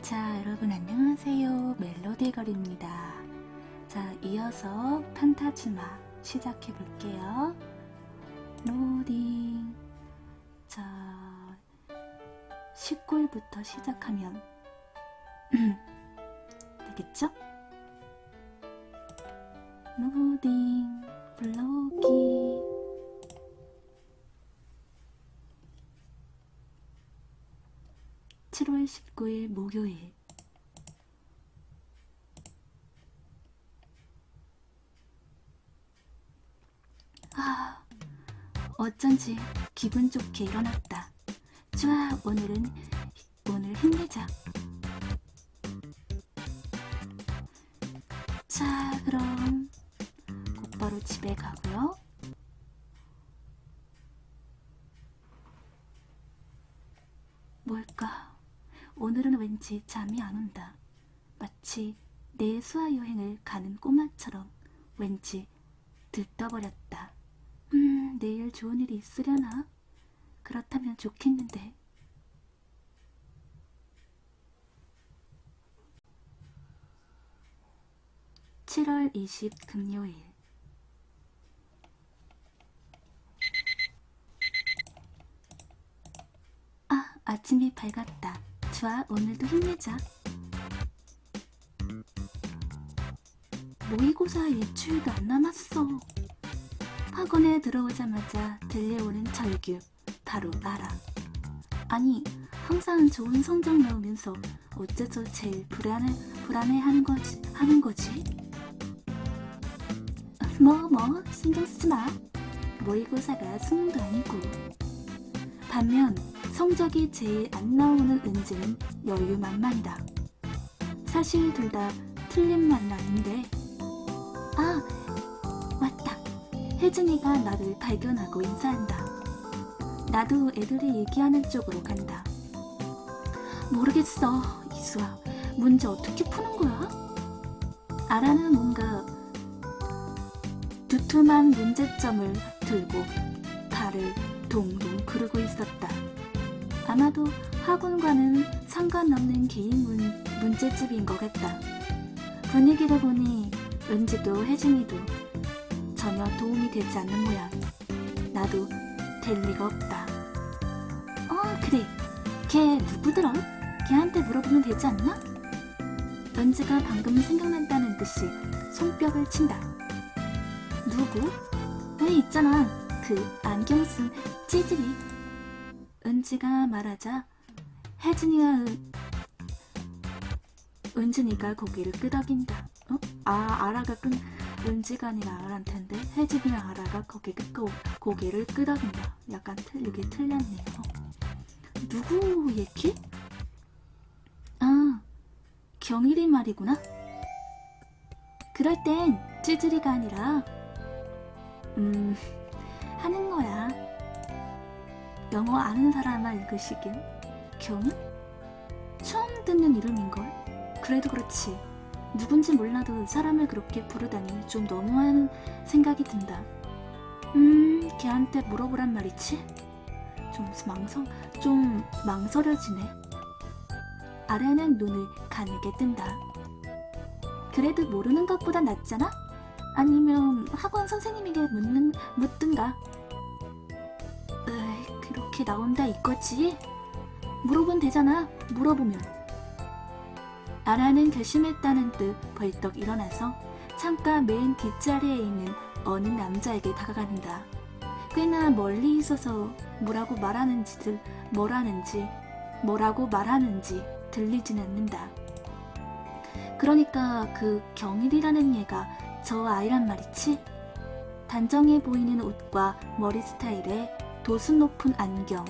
자, 여러분 안녕하세요. 멜로디걸입니다. 자, 이어서 판타지마 시작해 볼게요. 로딩. 자, 10골부터 시작하면 되겠죠? 로딩, 불러오기. (7월 19일) 목요일. 어쩐지 기분 좋게 일어났다. 좋아, 오늘 힘내자. 자, 그럼 곧바로 집에 가고요. 뭘까? 오늘은 왠지 잠이 안 온다. 마치 내 수화여행을 가는 꼬마처럼 왠지 들떠버렸다. 내일 좋은 일이 있으려나? 그렇다면 좋겠는데. (7월 20일) 금요일. 아침이 밝았다. 좋아, 오늘도 힘내자. 모의고사 일주일도 안 남았어. 학원에 들어오자마자 들려오는 절규, 바로 알아. 아니, 항상 좋은 성적 나오면서 어째서 제일 불안해하는 거지? 신경 쓰지 마. 모의고사가 수능도 아니고. 반면 성적이 제일 안 나오는 은지는 여유만만이다. 사실 둘 다 틀린 말은 아닌데. 맞다. 혜진이가 나를 발견하고 인사한다. 나도 애들이 얘기하는 쪽으로 간다. 모르겠어, 이수아. 문제 어떻게 푸는 거야? 아라는 뭔가 두툼한 문제점을 들고 발을 동동 구르고 있었다. 아마도 학원과는 상관없는 개인 문제집인 것 같다. 분위기를 보니 은지도 혜진이도 전혀 도움이 되지 않는 모양. 나도 될 리가 없다. 그래. 걔 누구더라? 걔한테 물어보면 되지 않나? 은지가 방금 생각난다는 듯이 손뼉을 친다. 누구? 있잖아. 그 안경 쓴 찌질이. 은지가 말하자 은진이가 고개를 끄덕인다. 아라가 은지가 아니라 아라란 텐데 혜진이랑 아라가 고개를 끄덕인다. 약간 틀렸네요. 누구 얘기? 경일이 말이구나. 그럴 땐 찌질이가 아니라 하는 거야. 영어 아는 사람아 읽으시길. 경일? 처음 듣는 이름인걸? 그래도 그렇지. 누군지 몰라도 사람을 그렇게 부르다니 좀 너무한 생각이 든다. 걔한테 물어보란 말이지? 좀 망설여지네. 아래는 눈을 가늘게 뜬다. 그래도 모르는 것보다 낫잖아? 아니면 학원 선생님에게 묻든가. 그렇게 나온다 이거지? 물어보면 되잖아. 물어보면. 아라는 결심했다는 듯 벌떡 일어나서 창가 맨 뒷자리에 있는 어느 남자에게 다가간다. 꽤나 멀리 있어서 뭐라고 말하는지 들리진 않는다. 그러니까 그 경일이라는 얘가 저 아이란 말이지? 단정해 보이는 옷과 머리 스타일에 도수 높은 안경.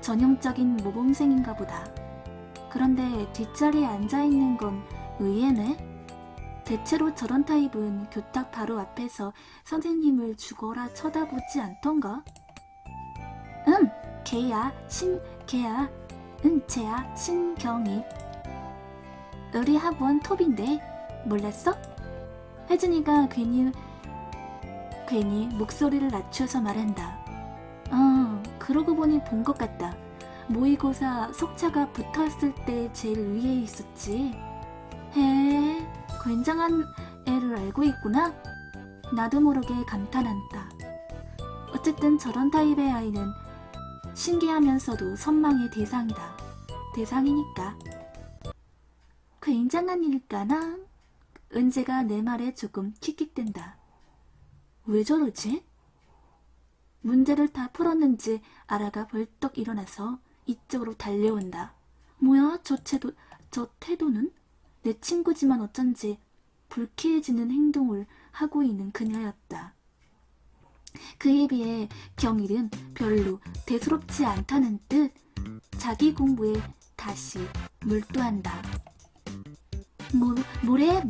전형적인 모범생인가 보다. 그런데 뒷자리에 앉아있는 건 의외네. 대체로 저런 타입은 교탁 바로 앞에서 선생님을 죽어라 쳐다보지 않던가? 걔야. 쟤야. 신경이. 우리 학원 톱인데 몰랐어? 혜진이가 괜히 목소리를 낮춰서 말한다. 그러고 보니 본 것 같다. 모의고사 석차가 붙었을 때 제일 위에 있었지. 해, 굉장한 애를 알고 있구나. 나도 모르게 감탄한다. 어쨌든 저런 타입의 아이는 신기하면서도 선망의 대상이니까. 굉장한 일까나? 은재가 내 말에 조금 킥킥댄다. 왜 저러지? 문제를 다 풀었는지 아라가 벌떡 일어나서 이쪽으로 달려온다. 뭐야, 저 태도는? 내 친구지만 어쩐지 불쾌해지는 행동을 하고 있는 그녀였다. 그에 비해 경일은 별로 대수롭지 않다는 듯 자기 공부에 다시 몰두한다. 뭐래?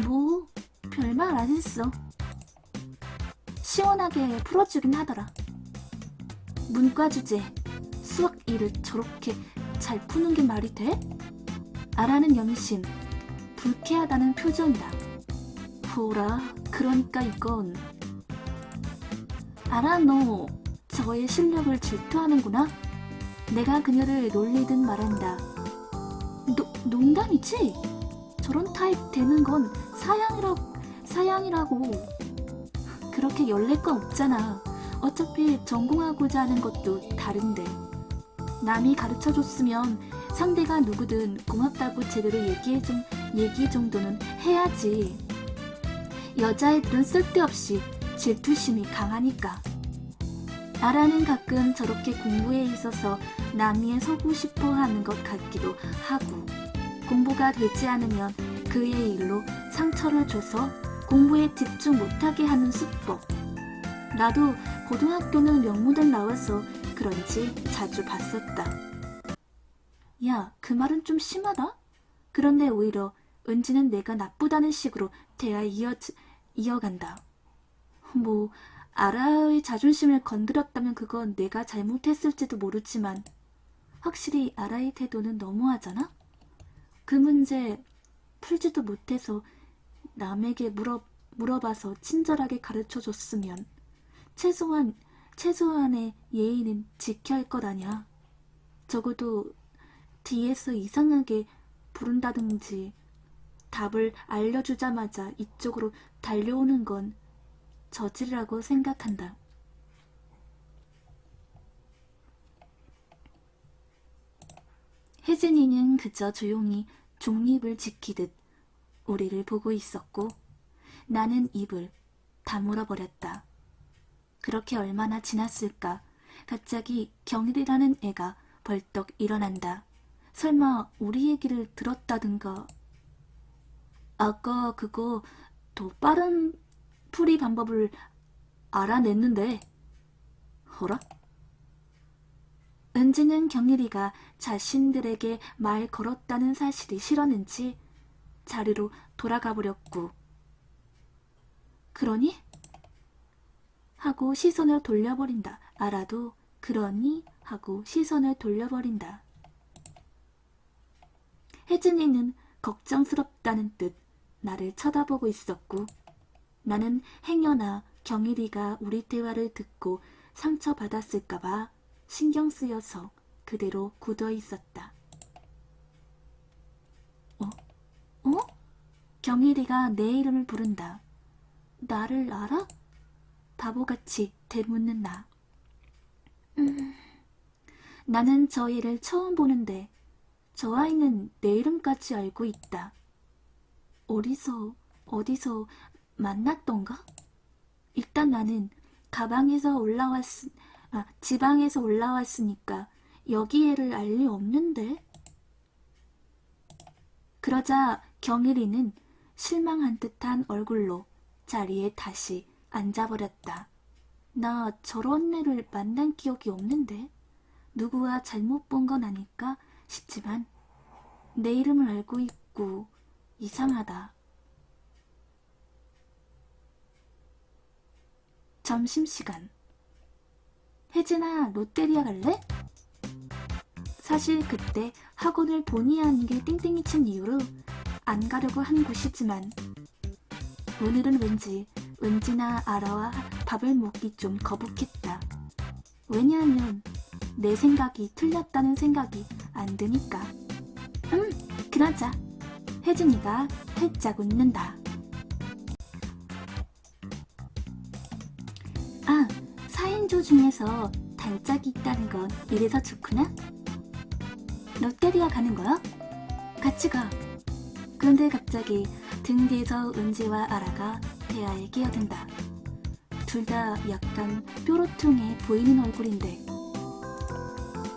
뭐 별말 안 했어. 시원하게 풀어주긴 하더라. 문과 주제, 수학 일을 저렇게 잘 푸는 게 말이 돼? 아라는 염심, 불쾌하다는 표정이다. 보라, 그러니까 이건. 아라, 너 저의 실력을 질투하는구나? 내가 그녀를 놀리듯 말한다. 농담이지? 저런 타입 되는 건 사양이라고. 그렇게 열낼 건 없잖아. 어차피 전공하고자 하는 것도 다른데. 남이 가르쳐줬으면 상대가 누구든 고맙다고 제대로 얘기 정도는 해야지. 여자애들은 쓸데없이 질투심이 강하니까. 아라는 가끔 저렇게 공부에 있어서 남이에 서고 싶어 하는 것 같기도 하고, 공부가 되지 않으면 그의 일로 상처를 줘서 공부에 집중 못하게 하는 수법. 나도 고등학교는 명문대 나와서 그런지 자주 봤었다. 야, 그 말은 좀 심하다? 그런데 오히려 은지는 내가 나쁘다는 식으로 대화에 이어간다. 뭐 아라의 자존심을 건드렸다면 그건 내가 잘못했을지도 모르지만 확실히 아라의 태도는 너무하잖아? 그 문제 풀지도 못해서 남에게 물어봐서 친절하게 가르쳐줬으면 최소한의 예의는 지켜야 할 것 아냐. 적어도 뒤에서 이상하게 부른다든지 답을 알려주자마자 이쪽으로 달려오는 건 저질이라고 생각한다. 혜진이는 그저 조용히 종립을 지키듯 우리를 보고 있었고 나는 입을 다물어버렸다. 그렇게 얼마나 지났을까. 갑자기 경일이라는 애가 벌떡 일어난다. 설마 우리 얘기를 들었다든가. 아까 그거 더 빠른 풀이 방법을 알아냈는데. 어라? 은지는 경일이가 자신들에게 말 걸었다는 사실이 싫었는지 자리로 돌아가 버렸고, 그러니? 하고 시선을 돌려버린다. 아라도 그러니? 하고 시선을 돌려버린다. 혜진이는 걱정스럽다는 듯 나를 쳐다보고 있었고, 나는 행여나 경일이가 우리 대화를 듣고 상처받았을까봐 신경 쓰여서 그대로 굳어 있었다. 경일이가 내 이름을 부른다. 나를 알아? 바보같이 되묻는 나. 나는 저 애를 처음 보는데 저 아이는 내 이름까지 알고 있다. 어디서 만났던가? 일단 나는 지방에서 올라왔으니까 여기 애를 알 리 없는데. 그러자 경일이는 실망한 듯한 얼굴로 자리에 다시 앉아버렸다. 나 저런 애를 만난 기억이 없는데 누구와 잘못 본 건 아닐까 싶지만 내 이름을 알고 있고 이상하다. 점심시간. 혜진아, 롯데리아 갈래? 사실 그때 학원을 본의 아니게 땡땡이 친 이유로 안 가려고 한 곳이지만 오늘은 왠지 은지나 아라와 밥을 먹기 좀 거북했다. 왜냐하면 내 생각이 틀렸다는 생각이 안 드니까. 그러자. 혜진이가 활짝 웃는다. 아, 4인조 중에서 단짝이 있다는 건 이래서 좋구나? 롯데리아 가는 거야? 같이 가. 그런데 갑자기 등 뒤에서 은지와 아라가 대화에 끼어든다. 둘 다 약간 뾰로통해 보이는 얼굴인데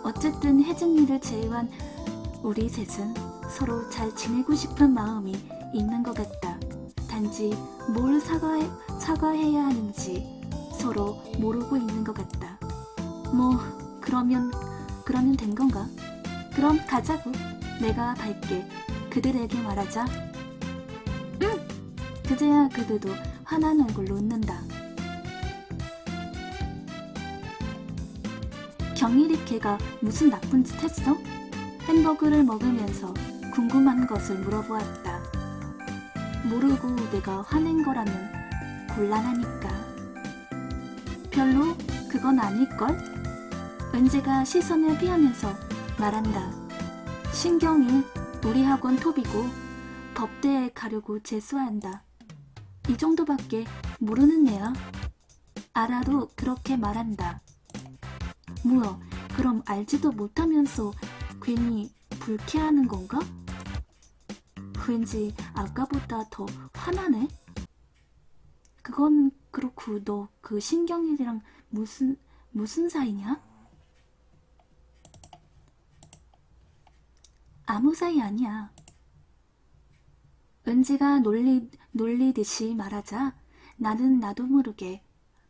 어쨌든 혜진이를 제외한 우리 셋은 서로 잘 지내고 싶은 마음이 있는 것 같다. 단지 뭘 사과해야 하는지 서로 모르고 있는 것 같다. 뭐 그러면 된 건가? 그럼 가자고. 내가 밝게 그들에게 말하자. 응! 그제야 그들도 환한 얼굴로 웃는다. 경일이 걔가 무슨 나쁜 짓 했어? 햄버거를 먹으면서 궁금한 것을 물어보았다. 모르고 내가 화낸 거라면 곤란하니까. 별로 그건 아닐걸? 은지가 시선을 피하면서 말한다. 신경일 우리 학원 톱이고 법대에 가려고 재수한다. 이 정도밖에 모르는 애야. 아라도 그렇게 말한다. 뭐야, 그럼 알지도 못하면서 괜히 불쾌하는 건가? 왠지 아까보다 더 화나네? 그건 그렇고 너 그 신경일이랑 무슨 사이냐? 아무 사이 아니야. 은지가 놀리듯이 말하자 나는 나도 모르게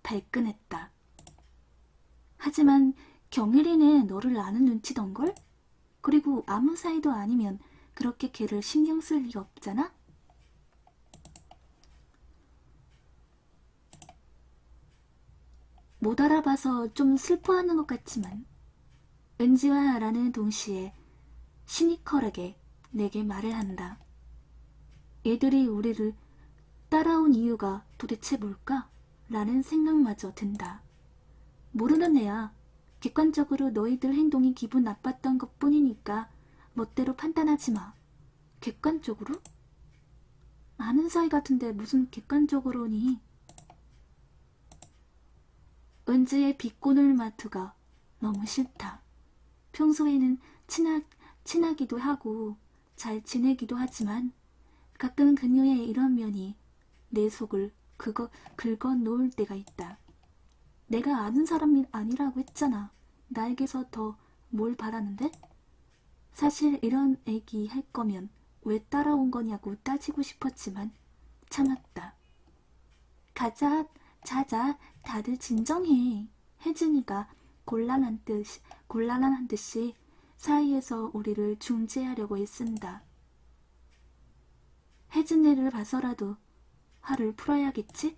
발끈했다. 하지만 경일이는 너를 아는 눈치던걸? 그리고 아무 사이도 아니면 그렇게 걔를 신경 쓸 리가 없잖아? 못 알아봐서 좀 슬퍼하는 것 같지만 은지와 아라는 동시에 시니컬하게 내게 말을 한다. 얘들이 우리를 따라온 이유가 도대체 뭘까? 라는 생각마저 든다. 모르는 애야. 객관적으로 너희들 행동이 기분 나빴던 것 뿐이니까 멋대로 판단하지 마. 객관적으로? 아는 사이 같은데 무슨 객관적으로니? 은지의 비꼬는 말투가 너무 싫다. 평소에는 친하기도 하고 잘 지내기도 하지만 가끔 그녀의 이런 면이 내 속을 긁어 놓을 때가 있다. 내가 아는 사람이 아니라고 했잖아. 나에게서 더 뭘 바라는데? 사실 이런 얘기 할 거면 왜 따라온 거냐고 따지고 싶었지만 참았다. 가자, 자자, 다들 진정해. 혜진이가 곤란한 듯이 사이에서 우리를 중재하려고 애쓴다. 혜진이를 봐서라도 화를 풀어야겠지?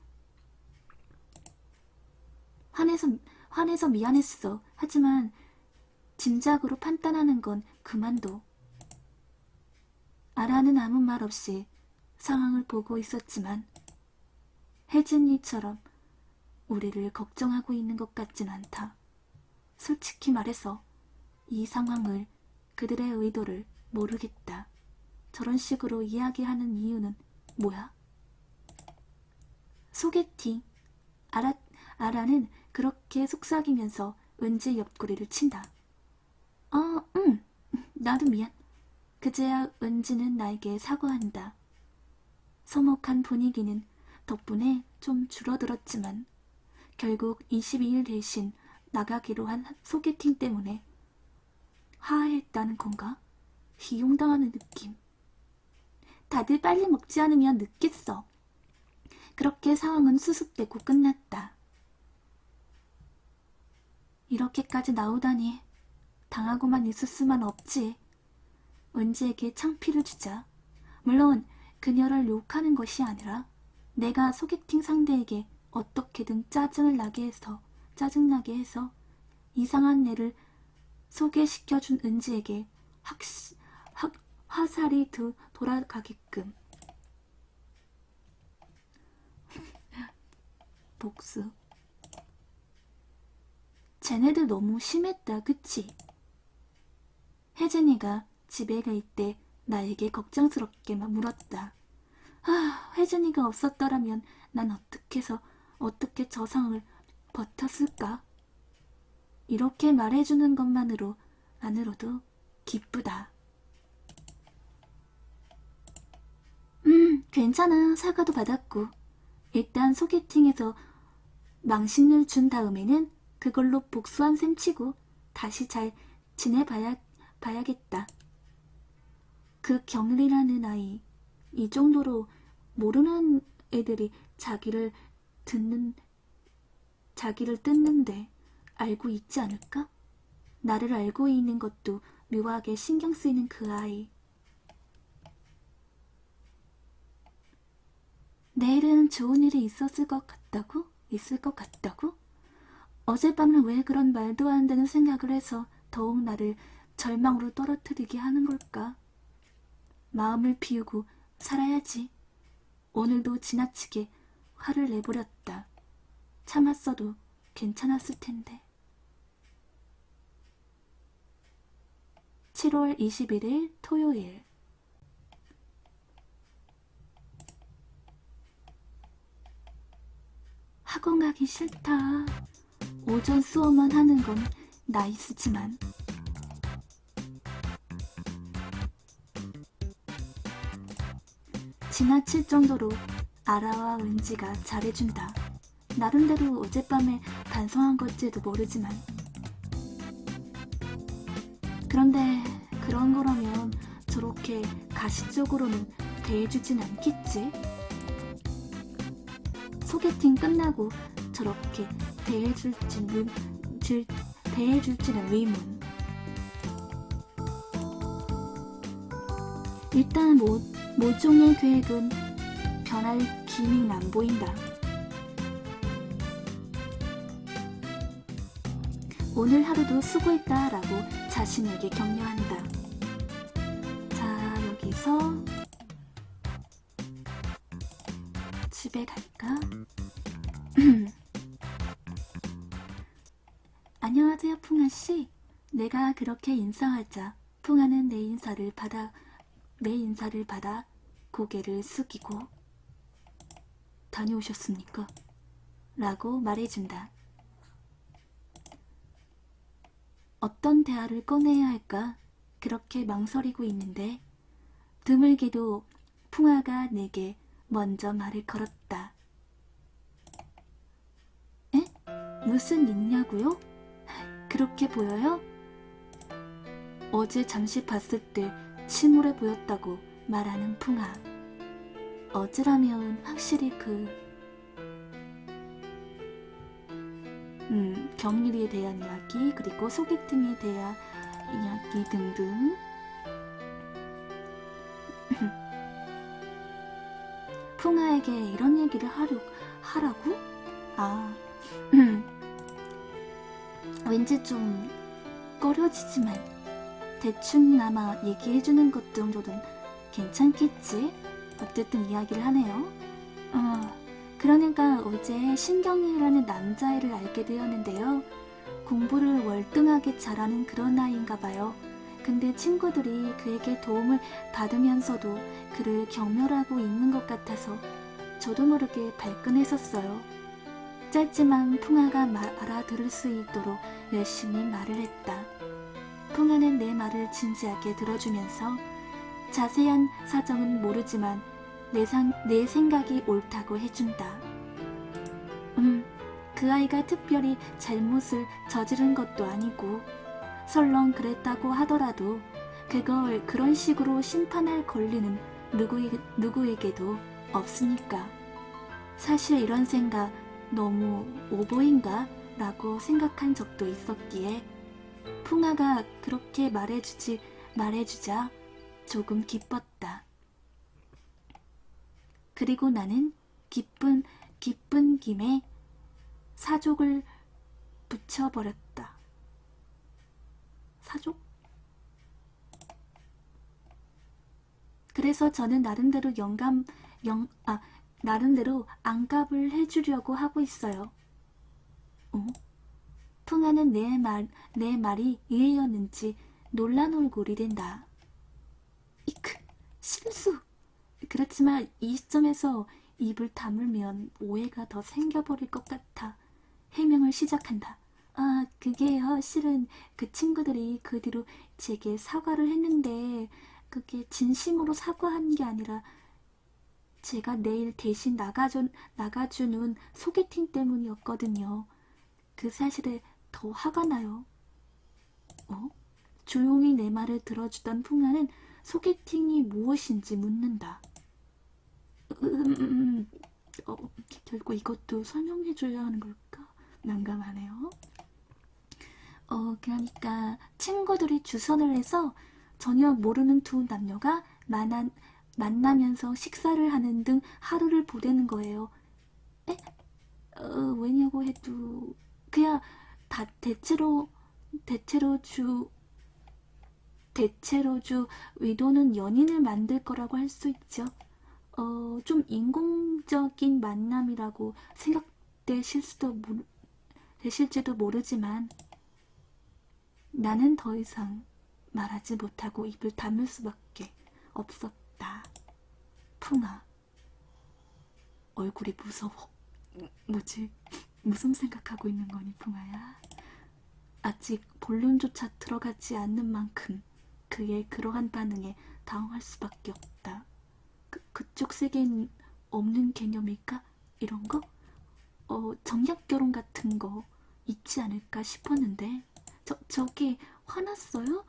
화내서 미안했어. 하지만 짐작으로 판단하는 건 그만둬. 아라는 아무 말 없이 상황을 보고 있었지만 혜진이처럼 우리를 걱정하고 있는 것 같진 않다. 솔직히 말해서 이 상황을 그들의 의도를 모르겠다. 저런 식으로 이야기하는 이유는 뭐야? 소개팅. 아라는 그렇게 속삭이면서 은지 옆구리를 친다. 응. 나도 미안. 그제야 은지는 나에게 사과한다. 서먹한 분위기는 덕분에 좀 줄어들었지만 결국 22일 대신 나가기로 한 소개팅 때문에 화해했다는 건가? 이용당하는 느낌. 다들 빨리 먹지 않으면 늦겠어. 그렇게 상황은 수습되고 끝났다. 이렇게까지 나오다니 당하고만 있을 수만 없지. 은지에게 창피를 주자. 물론 그녀를 욕하는 것이 아니라 내가 소개팅 상대에게 어떻게든 짜증나게 해서 이상한 애를 소개시켜준 은지에게 화살이 돌아가게끔 복수. 쟤네들 너무 심했다, 그치? 혜진이가 집에 갈 때 나에게 걱정스럽게 물었다. 혜진이가 없었더라면 난 어떻게 저 상을 버텼을까? 이렇게 말해주는 것만으로도 기쁘다. 괜찮아. 사과도 받았고. 일단 소개팅에서 망신을 준 다음에는 그걸로 복수한 셈 치고 다시 잘 지내봐야겠다. 그 경리라는 아이, 이 정도로 모르는 애들이 자기를 뜯는데 알고 있지 않을까? 나를 알고 있는 것도 묘하게 신경 쓰이는 그 아이. 내일은 좋은 일이 있을 것 같다고? 어젯밤은 왜 그런 말도 안 되는 생각을 해서 더욱 나를 절망으로 떨어뜨리게 하는 걸까? 마음을 비우고 살아야지. 오늘도 지나치게 화를 내버렸다. 참았어도 괜찮았을 텐데. 7월 21일 토요일. 학원 가기 싫다. 오전 수업만 하는 건 나이스지만. 지나칠 정도로 아라와 은지가 잘해준다. 나름대로 어젯밤에 반성한 걸지도 모르지만. 그런데 그런 거라면 저렇게 가시적으로는 대해주진 않겠지? 소개팅 끝나고 저렇게 대해줄지는 의문. 일단 모종의 계획은 변할 기미는 안 보인다. 오늘 하루도 수고했다 라고 자신에게 격려한다. 자, 여기서 집에 갈까? 안녕하세요, 풍아씨. 내가 그렇게 인사하자 풍아는 내 인사를 받아 고개를 숙이고 다녀오셨습니까? 라고 말해준다. 어떤 대화를 꺼내야 할까 그렇게 망설이고 있는데 드물게도 풍아가 내게 먼저 말을 걸었다. 에? 무슨 일이냐고요? 그렇게 보여요? 어제 잠시 봤을 때 침울해 보였다고 말하는 풍아. 어제라면 확실히 경리에 대한 이야기, 그리고 소개팅에 대한 이야기 등등. 풍아에게 이런 얘기를 하라고? 왠지 좀 꺼려지지만 대충나마 얘기해주는 것 정도는 괜찮겠지? 어쨌든 이야기를 하네요. 그러니까 어제 신경이라는 남자애를 알게 되었는데요. 공부를 월등하게 잘하는 그런 아이인가 봐요. 근데 친구들이 그에게 도움을 받으면서도 그를 경멸하고 있는 것 같아서 저도 모르게 발끈했었어요. 짧지만 풍아가 알아들을 수 있도록 열심히 말을 했다. 풍아는 내 말을 진지하게 들어주면서 자세한 사정은 모르지만 내 생각이 옳다고 해준다. 그 아이가 특별히 잘못을 저지른 것도 아니고 설령 그랬다고 하더라도 그걸 그런 식으로 심판할 권리는 누구에게도 없으니까. 사실 이런 생각 너무 오버인가? 라고 생각한 적도 있었기에 풍아가 그렇게 말해주자 조금 기뻤다. 그리고 나는 기쁜 김에 사족을 붙여버렸다. 사족? 그래서 저는 나름대로 나름대로 안갑을 해주려고 하고 있어요. 풍아는 내 말이 이해였는지 놀란 얼굴이 된다. 이크, 실수! 그렇지만 이 시점에서 입을 다물면 오해가 더 생겨버릴 것 같아 해명을 시작한다. 아, 그게요. 실은 그 친구들이 그 뒤로 제게 사과를 했는데 그게 진심으로 사과한 게 아니라 제가 내일 대신 나가주는 소개팅 때문이었거든요. 그 사실에 더 화가 나요. 조용히 내 말을 들어주던 풍아는 소개팅이 무엇인지 묻는다. 결국 이것도 설명해줘야 하는 걸까? 난감하네요. 그러니까 친구들이 주선을 해서 전혀 모르는 두 남녀가 만나면서 식사를 하는 등 하루를 보내는 거예요. 왜냐고 해도 그야 대체로 주 의도는 연인을 만들 거라고 할 수 있죠. 좀 인공적인 만남이라고 되실지도 모르지만 나는 더 이상 말하지 못하고 입을 다물 수밖에 없었다. 풍아, 얼굴이 무서워. 뭐지? 무슨 생각하고 있는 거니, 풍아야? 아직 본론조차 들어가지 않는 만큼 그의 그러한 반응에 당황할 수밖에 없다. 그쪽 세계엔 없는 개념일까? 이런 거? 정략결혼 같은 거 있지 않을까 싶었는데 저기 화났어요?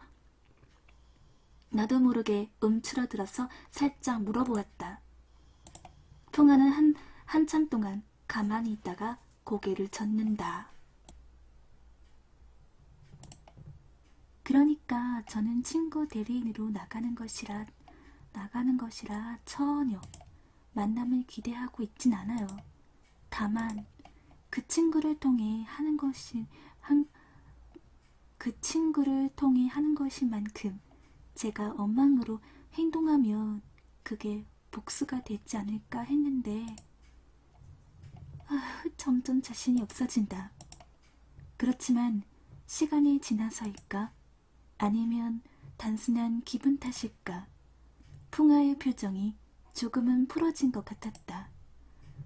나도 모르게 움츠러들어서 살짝 물어보았다. 풍아는 한참 동안 가만히 있다가 고개를 젓는다. 그러니까 저는 친구 대리인으로 나가는 것이라 전혀 만남을 기대하고 있진 않아요. 다만 그 친구를 통해 하는 것이만큼 제가 엉망으로 행동하면 그게 복수가 되지 않을까 했는데 점점 자신이 없어진다. 그렇지만 시간이 지나서일까? 아니면 단순한 기분 탓일까? 풍아의 표정이 조금은 풀어진 것 같았다.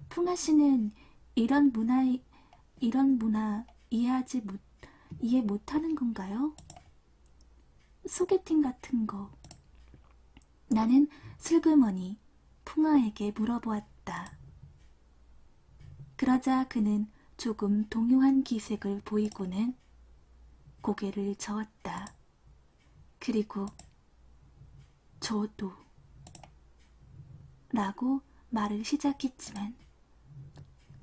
풍아 씨는 이런 문화 이해 못하는 건가요? 소개팅 같은 거. 나는 슬그머니 풍아에게 물어보았다. 그러자 그는 조금 동요한 기색을 보이고는 고개를 저었다. 그리고 저도 라고 말을 시작했지만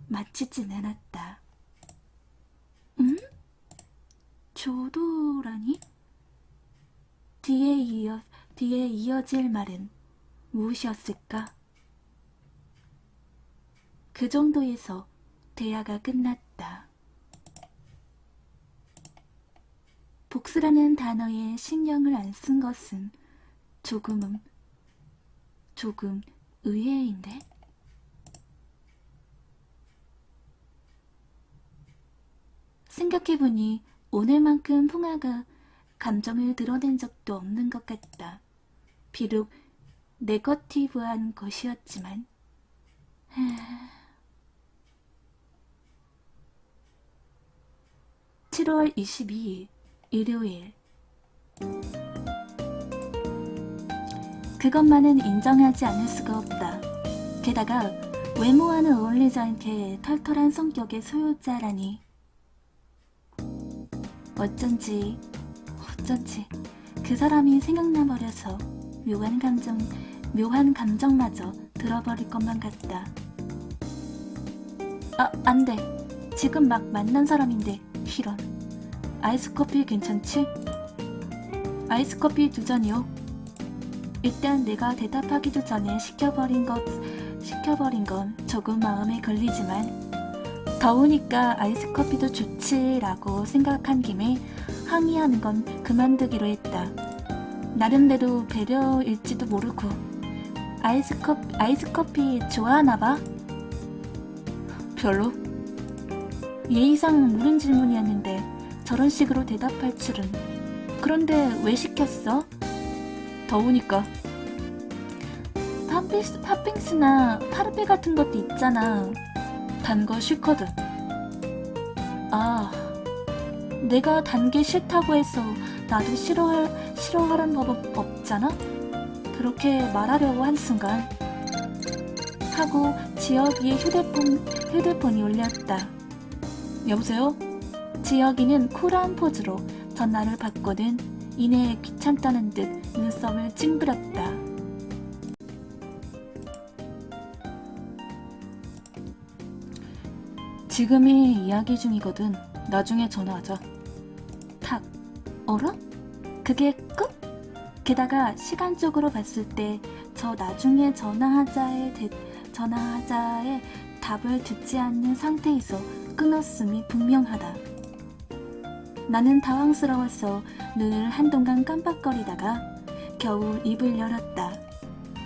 마치진 않았다. 응? 저도라니? 뒤에 이어질 말은 무엇이었을까? 그 정도에서 대화가 끝났다. 복수라는 단어에 신경을 안 쓴 것은 조금 의외인데? 생각해보니 오늘만큼 풍아가 감정을 드러낸 적도 없는 것 같다. 비록 네거티브한 것이었지만 7월 22일 일요일. 그것만은 인정하지 않을 수가 없다. 게다가 외모와는 어울리지 않게 털털한 성격의 소유자라니. 어쩐지 그 사람이 생각나버려서 묘한 감정마저 들어버릴 것만 같다. 안 돼. 지금 막 만난 사람인데. 이런. 아이스커피 괜찮지? 아이스커피 2잔이요. 일단 내가 대답하기도 전에 시켜버린 건 조금 마음에 걸리지만 더우니까 아이스커피도 좋지라고 생각한 김에 항의하는 건 그만두기로 했다. 나름대로 배려일지도 모르고. 아이스커피 좋아하나봐? 별로? 예의상 물은 질문이었는데 저런 식으로 대답할 줄은. 그런데 왜 시켰어? 더우니까. 팥빙수나 파르페 같은 것도 있잖아. 단 거 싫거든. 아, 내가 단 게 싫다고 해서 나도 싫어하란 법 없잖아? 그렇게 말하려고 한 순간 하고 지혁이의 휴대폰이 울렸다. 여보세요? 지혁이는 쿨한 포즈로 전화를 받고는 이내 귀찮다는 듯 눈썹을 찡그렸다. 지금이 이야기 중이거든. 나중에 전화하자. 탁. 어라? 그게 끝? 게다가 시간적으로 봤을 때 저 나중에 전화하자의 답을 듣지 않는 상태에서 끊었음이 분명하다. 나는 당황스러워서 눈을 한동안 깜빡거리다가 겨우 입을 열었다.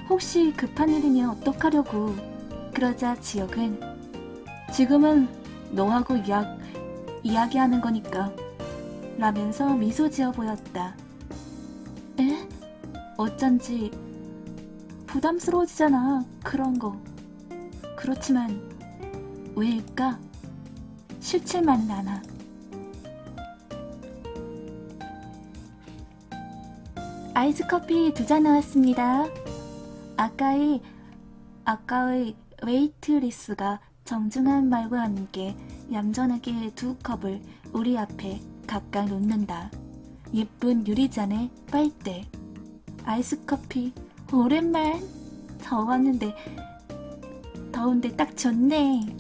혹시 급한 일이면 어떡하려고. 그러자 지혁은 지금은 너하고 이야기하는 거니까 라면서 미소 지어 보였다. 에? 어쩐지 부담스러워지잖아, 그런 거. 그렇지만 왜일까? 싫지만은 않아. 아이스커피 2잔 나왔습니다. 아까의 웨이트리스가 정중한 말과 함께 얌전하게 2컵을 우리 앞에 각각 놓는다. 예쁜 유리잔에 빨대. 아이스커피 오랜만. 더운데 딱 좋네.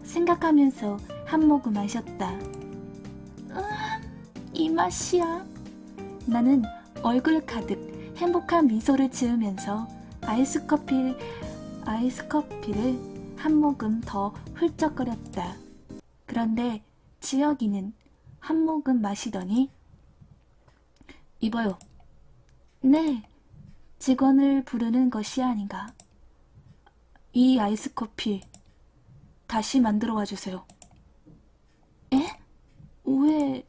생각하면서 한 모금 마셨다. 이 맛이야. 나는 얼굴 가득 행복한 미소를 지으면서 아이스커피를 한 모금 더 훌쩍거렸다. 그런데 지혁이는 한 모금 마시더니 이봐요. 네, 직원을 부르는 것이 아닌가. 이 아이스커피 다시 만들어 와주세요. 에? 왜?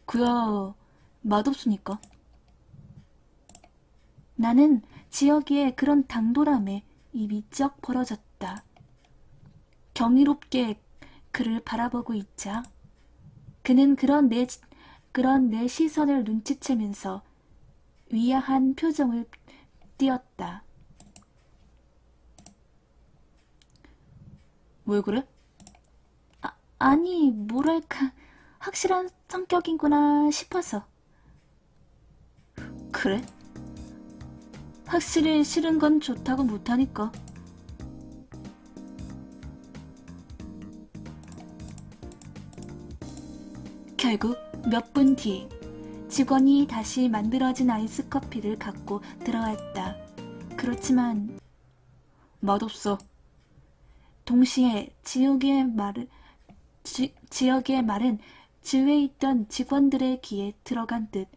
그야 맛없으니까. 나는 지혁이의 그런 당돌함에 입이 쩍 벌어졌다. 경이롭게 그를 바라보고 있자 그는 그런 내 시선을 눈치채면서 위야한 표정을 띄었다. 왜 그래? 아니, 뭐랄까, 확실한 성격이구나 싶어서. 그래? 확실히 싫은 건 좋다고 못하니까. 결국 몇 분 뒤 직원이 다시 만들어진 아이스커피를 갖고 들어왔다. 그렇지만 맛없어. 동시에 지혁의 말은 지회에 있던 직원들의 귀에 들어간 듯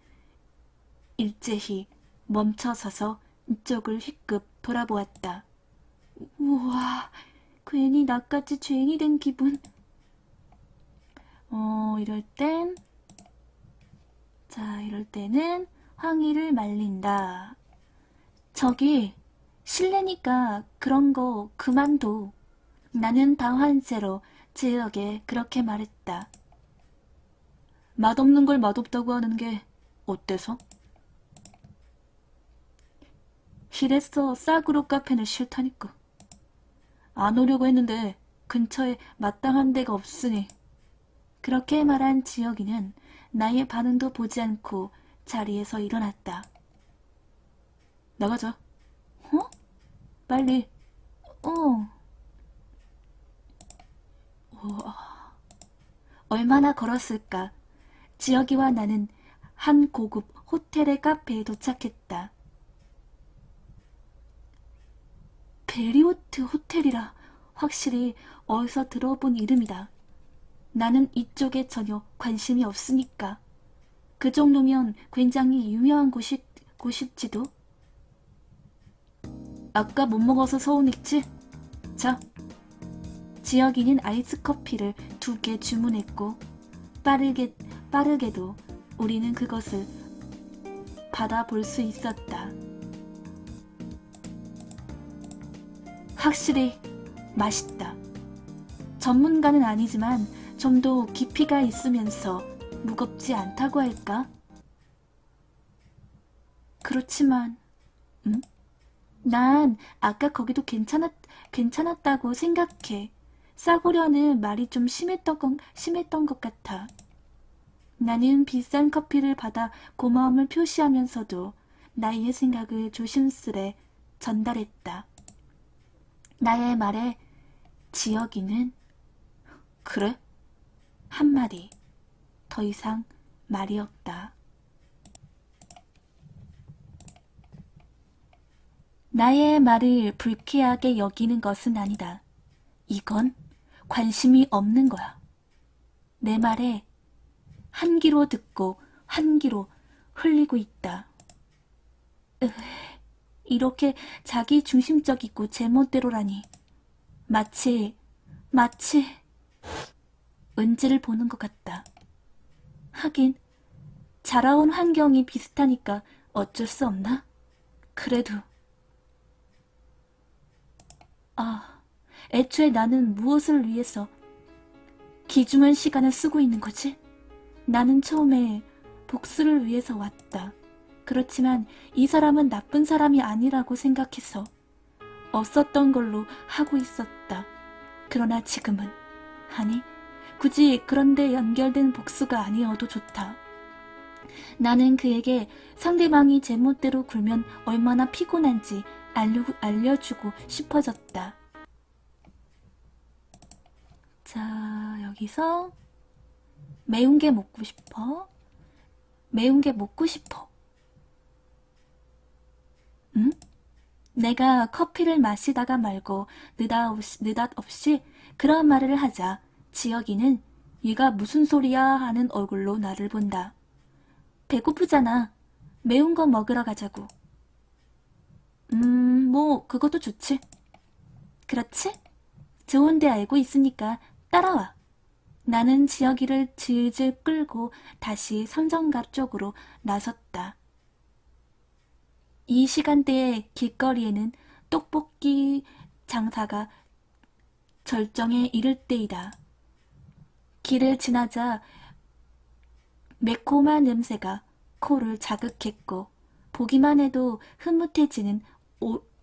일제히 멈춰서서 이쪽을 휘끗 돌아보았다. 우와, 괜히 나같이 죄인이 된 기분. 이럴 때는 황희를 말린다. 저기 실례니까 그런 거 그만둬. 나는 당한 채로 지혁에 그렇게 말했다. 맛없는 걸 맛없다고 하는 게 어때서? 이랬어. 싸구려 카페는 싫다니까. 안 오려고 했는데 근처에 마땅한 데가 없으니. 그렇게 말한 지혁이는 나의 반응도 보지 않고 자리에서 일어났다. 나가자. 어? 빨리. 우와. 얼마나 걸었을까. 지혁이와 나는 한 고급 호텔의 카페에 도착했다. 베리오트 호텔이라 확실히 어디서 들어본 이름이다. 나는 이쪽에 전혀 관심이 없으니까. 그 정도면 굉장히 유명한 곳일지도. 아까 못 먹어서 서운했지? 자. 지혁이는 아이스커피를 2개 주문했고 빠르게도 우리는 그것을 받아볼 수 있었다. 확실히 맛있다. 전문가는 아니지만 좀 더 깊이가 있으면서 무겁지 않다고 할까? 그렇지만, 난 아까 거기도 괜찮았다고 생각해. 싸구려는 말이 좀 심했던 것 같아. 나는 비싼 커피를 받아 고마움을 표시하면서도 나의 생각을 조심스레 전달했다. 나의 말에 지혁이는 그래? 한마디. 더 이상 말이 없다. 나의 말을 불쾌하게 여기는 것은 아니다. 이건 관심이 없는 거야. 내 말에 한 귀로 듣고 한 귀로 흘리고 있다. 이렇게 자기 중심적이고 제멋대로라니. 마치 은지를 보는 것 같다. 하긴 자라온 환경이 비슷하니까 어쩔 수 없나? 그래도 애초에 나는 무엇을 위해서 귀중한 시간을 쓰고 있는 거지? 나는 처음에 복수를 위해서 왔다. 그렇지만 이 사람은 나쁜 사람이 아니라고 생각해서 없었던 걸로 하고 있었다. 그러나 지금은, 아니, 굳이 그런데 연결된 복수가 아니어도 좋다. 나는 그에게 상대방이 제멋대로 굴면 얼마나 피곤한지 알려주고 싶어졌다. 자, 여기서 매운 게 먹고 싶어. 매운 게 먹고 싶어. 응? 내가 커피를 마시다가 말고 느닷없이 그런 말을 하자 지혁이는 얘가 무슨 소리야 하는 얼굴로 나를 본다. 배고프잖아. 매운 거 먹으러 가자고. 뭐 그것도 좋지. 그렇지? 좋은데 알고 있으니까 따라와. 나는 지혁이를 질질 끌고 다시 선정갑 쪽으로 나섰다. 이 시간대에 길거리에는 떡볶이 장사가 절정에 이를 때이다. 길을 지나자 매콤한 냄새가 코를 자극했고 보기만 해도 흐뭇해지는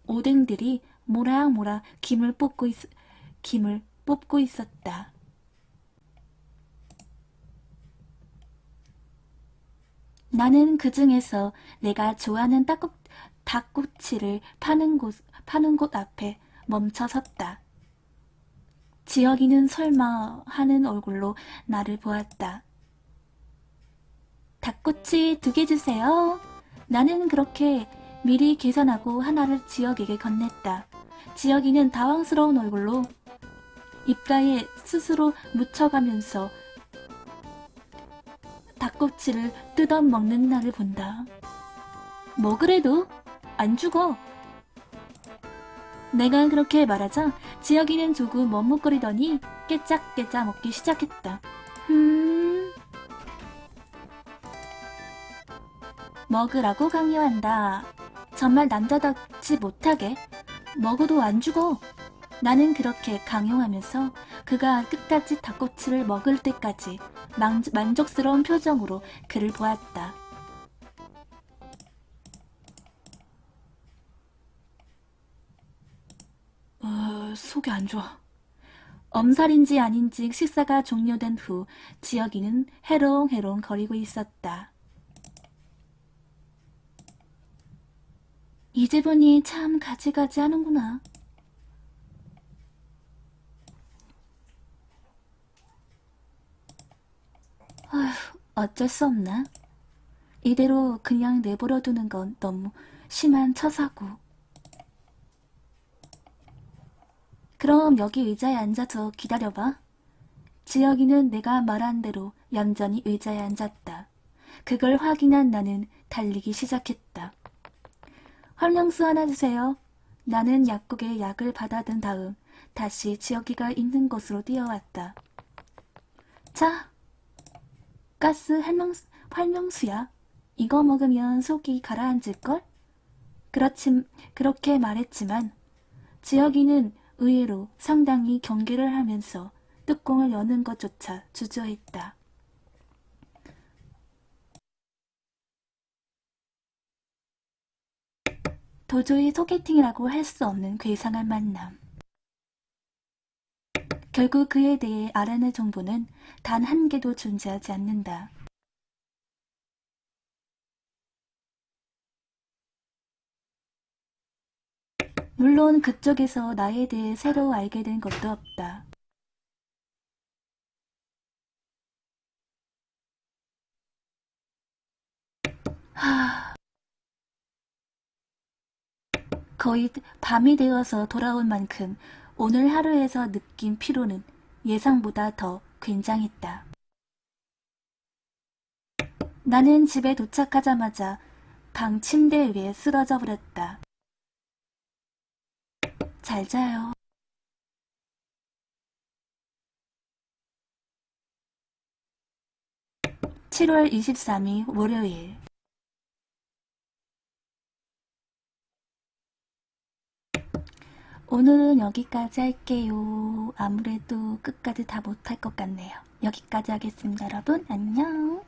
오뎅들이 모락모락 김을 뽑고 있었다. 나는 그 중에서 내가 좋아하는 닭꼬치를 파는 곳 앞에 멈춰 섰다. 지혁이는 설마 하는 얼굴로 나를 보았다. 닭꼬치 2개 주세요. 나는 그렇게 미리 계산하고 하나를 지혁에게 건넸다. 지혁이는 당황스러운 얼굴로 입가에 스스로 묻혀가면서 닭꼬치를 뜯어먹는 나를 본다. 뭐 그래도 안 죽어. 내가 그렇게 말하자 지혁이는 조금 머뭇거리더니 깨짝깨짝 먹기 시작했다. 먹으라고 강요한다. 정말 남자답지 못하게. 먹어도 안 죽어. 나는 그렇게 강요하면서 그가 끝까지 닭꼬치를 먹을 때까지 만족스러운 표정으로 그를 보았다. 속이 안 좋아. 엄살인지 아닌지 식사가 종료된 후 지혁이는 해롱해롱 거리고 있었다. 이제 보니 참 가지가지 하는구나. 아휴, 어쩔 수 없나? 이대로 그냥 내버려 두는 건 너무 심한 처사고. 그럼 여기 의자에 앉아서 기다려봐. 지혁이는 내가 말한 대로 얌전히 의자에 앉았다. 그걸 확인한 나는 달리기 시작했다. 활명수 하나 주세요. 나는 약국에 약을 받아든 다음 다시 지혁이가 있는 곳으로 뛰어왔다. 자, 가스 활명수야. 이거 먹으면 속이 가라앉을걸? 그렇게 말했지만 지혁이는 의외로 상당히 경계를 하면서 뚜껑을 여는 것조차 주저했다. 도저히 소개팅이라고 할 수 없는 괴상한 만남. 결국 그에 대해 알아낼 정보는 단 한 개도 존재하지 않는다. 물론 그쪽에서 나에 대해 새로 알게 된 것도 없다. 거의 밤이 되어서 돌아온 만큼 오늘 하루에서 느낀 피로는 예상보다 더 굉장했다. 나는 집에 도착하자마자 방 침대 위에 쓰러져 버렸다. 잘 자요. 7월 23일 월요일. 오늘은 여기까지 할게요. 아무래도 끝까지 다 못할 것 같네요. 여기까지 하겠습니다. 여러분 안녕.